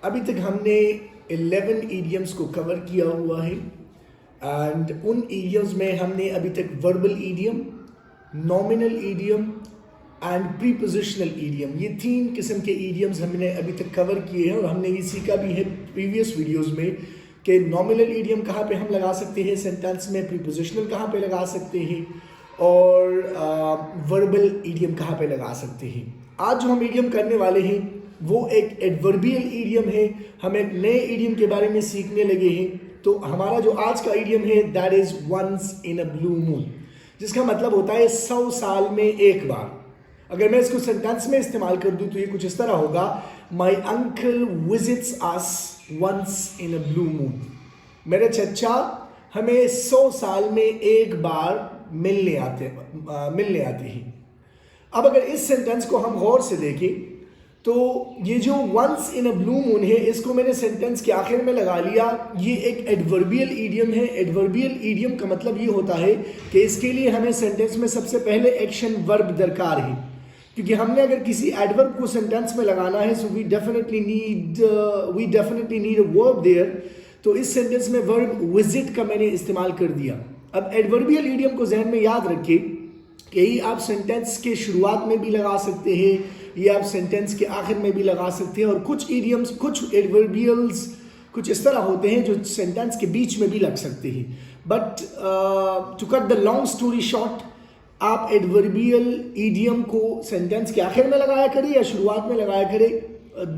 अभी तक हमने 11 इडियम्स को कवर किया हुआ है एंड उन इडियम्स में हमने अभी तक verbal idiom, nominal idiom and prepositional idiom, ये 3 किस्म के इडियम्स हमने अभी तक कवर किए हैं। और हमने ये सीखा भी है प्रीवियस वीडियोस में कि नॉमिनल इडियम कहाँ पे हम लगा सकते हैं सेंटेंस में, प्रीपोजिशनल कहाँ पे लगा सकते हैं और वर्बल इडियम कहाँ पे लगा सकते हैं। आज जो हम इडियम करने वाले हैं वो एक एडवर्बियल इडियम है। हम एक नए इडियम के बारे में सीखने लगे हैं। तो हमारा जो आज का इडियम है that is once in a blue moon, जिसका मतलब होता है 100 साल में एक बार। अगर मैं इसको सेंटेंस में इस्तेमाल कर दूं तो ये कुछ इस तरह होगा, my uncle visits us once in a blue moon. मेरे चचा हमें 100 साल में एक बार मिलने आते हैं। अब अगर इस सेंटेंस को हम गौर से देखें तो ये जो once in a blue moon है इसको मैंने सेंटेंस के आखिर में लगा लिया। ये एक एडवर्बियल इडियम है। एडवर्बियल इडियम का मतलब ये होता है कि इसके लिए हमें सेंटेंस में सबसे पहले एक्शन वर्ब दरकार है, क्योंकि हमने अगर किसी एडवर्ब को सेंटेंस में लगाना है so we definitely need a verb there. तो इस सेंटेंस में वर्ब विजिट का मैंने इस्तेमाल कर दिया। अब एडवर्बियल इडियम को जहन में याद रखिए कि ये आप सेंटेंस के शुरुआत में भी लगा सकते हैं, ये आप सेंटेंस के आखिर में भी लगा सकते हैं। और कुछ इडियम्स, कुछ एडवर्बियल्स कुछ इस तरह होते हैं जो सेंटेंस के बीच में भी लग सकते हैं। But to cut the long story short, आप एडवर्बियल इडियम को सेंटेंस के आखिर में लगाया करें या शुरुआत में लगाया करें,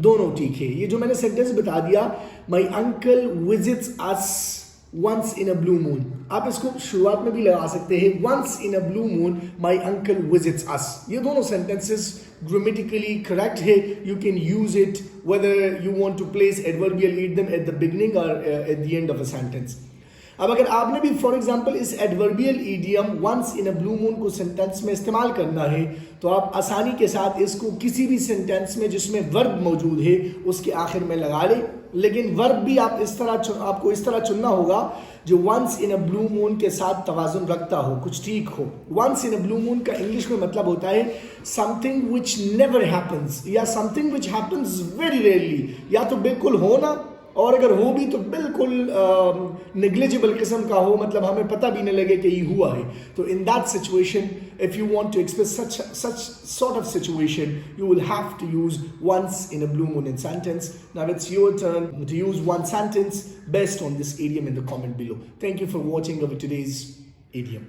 दोनों ठीक है। ये जो मैंने सेंटेंस बता दिया, my uncle visits us once in a blue moon, आप इसको शुरुआत में भी लगा सकते हैं, once in a blue moon my uncle visits us. ये दोनों सेंटेंसेस ग्रामेटिकली करेक्ट है। You can use it whether you want to place adverbial idiom at the beginning और at the end of a sentence. अब अगर आपने भी for example इस adverbial idiom once in a blue moon को sentence में इस्तेमाल करना है तो आप आसानी के साथ इसको किसी भी सेंटेंस में जिसमें वर्ब मौजूद है उसके आखिर में लगा लें। लेकिन वर्ब भी आपको इस तरह चुनना होगा जो once in a blue moon के साथ तवाजुन रखता हो, कुछ ठीक हो। Once in a blue moon का इंग्लिश में मतलब होता है समथिंग विच नेवर हैपन्स या something which happens very rarely, या तो बिल्कुल हो ना, और अगर हो भी तो बिल्कुल नेग्लिजिबल किस्म का हो, मतलब हमें पता भी नहीं लगे कि ये हुआ है। तो in that situation, if you want to express such sort of situation, you will have to use once in a blue moon in sentence. Now it's your turn to use one sentence based on this idiom in the comment below. Thank you for watching our today's idiom.